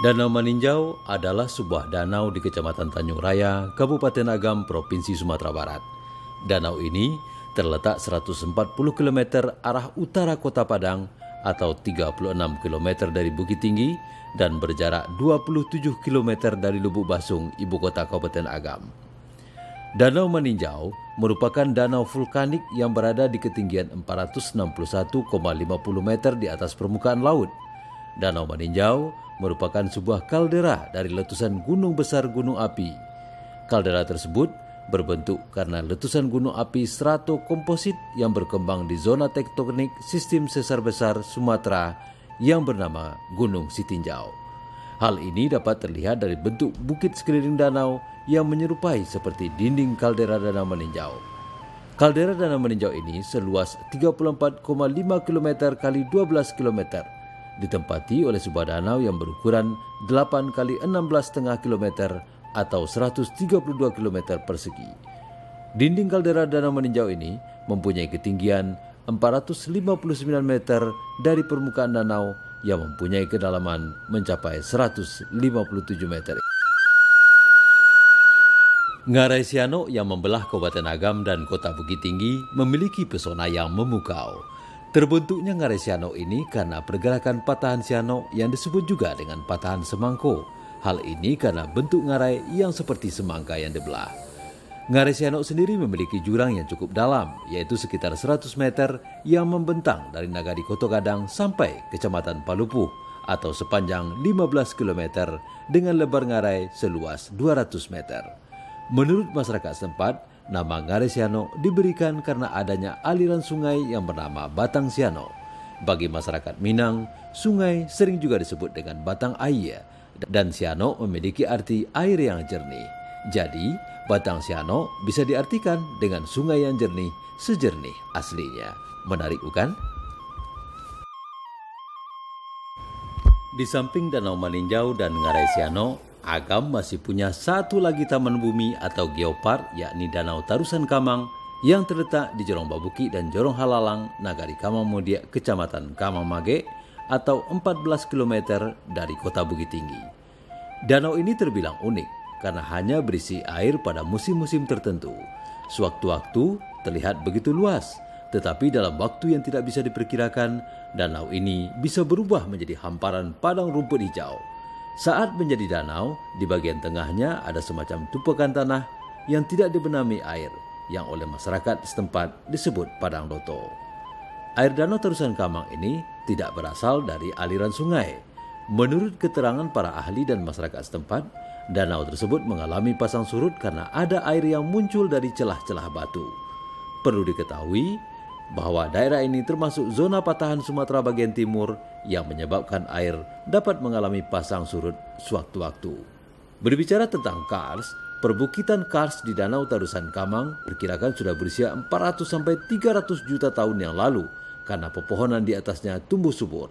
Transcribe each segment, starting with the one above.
Danau Maninjau adalah sebuah danau di Kecamatan Tanjung Raya, Kabupaten Agam, Provinsi Sumatera Barat. Danau ini terletak 140 km arah utara Kota Padang atau 36 km dari Bukit Tinggi dan berjarak 27 km dari Lubuk Basung, ibu kota Kabupaten Agam. Danau Maninjau merupakan danau vulkanik yang berada di ketinggian 461,50 meter di atas permukaan laut. Danau Maninjau merupakan sebuah kaldera dari letusan gunung besar gunung api. Kaldera tersebut berbentuk karena letusan gunung api stratokomposit yang berkembang di zona tektonik sistem sesar besar Sumatera yang bernama Gunung Sitinjau. Hal ini dapat terlihat dari bentuk bukit sekeliling danau yang menyerupai seperti dinding kaldera Danau Maninjau. Kaldera Danau Maninjau ini seluas 34,5 km kali 12 km. Ditempati oleh sebuah danau yang berukuran 8 kali 16,5 km atau 132 km persegi. Dinding kaldera Danau Maninjau ini mempunyai ketinggian 459 meter dari permukaan danau yang mempunyai kedalaman mencapai 157 meter. Ngarai Siano yang membelah Kabupaten Agam dan Kota Bukit Tinggi memiliki pesona yang memukau. Terbentuknya Ngarai Siano ini karena pergerakan patahan Siano yang disebut juga dengan patahan semangko. Hal ini karena bentuk ngarai yang seperti semangka yang dibelah. Ngarai Siano sendiri memiliki jurang yang cukup dalam, yaitu sekitar 100 meter yang membentang dari Nagari Koto Gadang sampai Kecamatan Palupuh atau sepanjang 15 km dengan lebar ngarai seluas 200 meter. Menurut masyarakat setempat, nama Ngarai Siano diberikan karena adanya aliran sungai yang bernama Batang Siano. Bagi masyarakat Minang, sungai sering juga disebut dengan Batang Air, dan Siano memiliki arti air yang jernih. Jadi, Batang Siano bisa diartikan dengan sungai yang jernih, sejernih aslinya. Menarik bukan? Di samping Danau Maninjau dan Ngarai Siano, Agam masih punya satu lagi taman bumi atau geopark, yakni Danau Tarusan Kamang yang terletak di Jorong Babuki dan Jorong Halalang, Nagari Kamang Mudia, Kecamatan Kamang Mage atau 14 km dari Kota Bukit Tinggi. Danau ini terbilang unik karena hanya berisi air pada musim-musim tertentu. Sewaktu-waktu terlihat begitu luas, tetapi dalam waktu yang tidak bisa diperkirakan, danau ini bisa berubah menjadi hamparan padang rumput hijau. Saat menjadi danau, di bagian tengahnya ada semacam tumpukan tanah yang tidak dibenami air, yang oleh masyarakat setempat disebut Padang Loto. Air Danau Tarusan Kamang ini tidak berasal dari aliran sungai. Menurut keterangan para ahli dan masyarakat setempat, danau tersebut mengalami pasang surut karena ada air yang muncul dari celah-celah batu. Perlu diketahui bahwa daerah ini termasuk zona patahan Sumatera bagian timur yang menyebabkan air dapat mengalami pasang surut sewaktu-waktu. Berbicara tentang kars, perbukitan kars di Danau Tarusan Kamang perkirakan sudah berusia 400-300 juta tahun yang lalu karena pepohonan di atasnya tumbuh subur.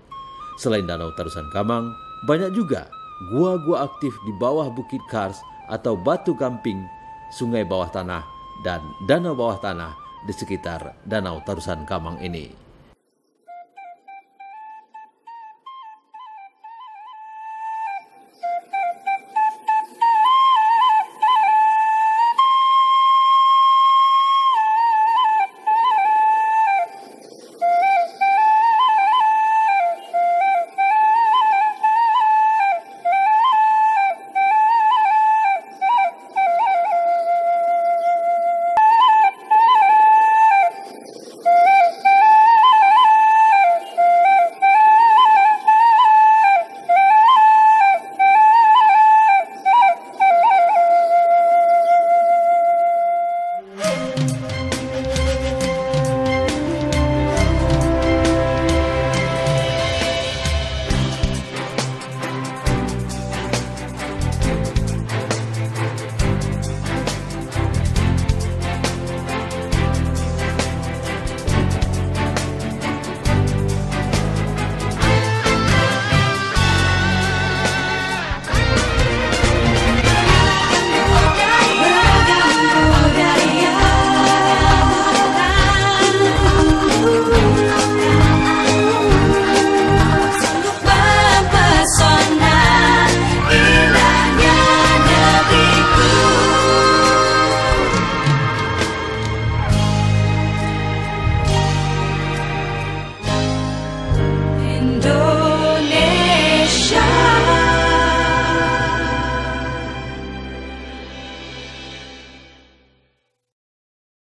Selain Danau Tarusan Kamang, banyak juga gua-gua aktif di bawah bukit kars atau batu gamping, sungai bawah tanah, dan danau bawah tanah di sekitar Danau Tarusan Kamang ini.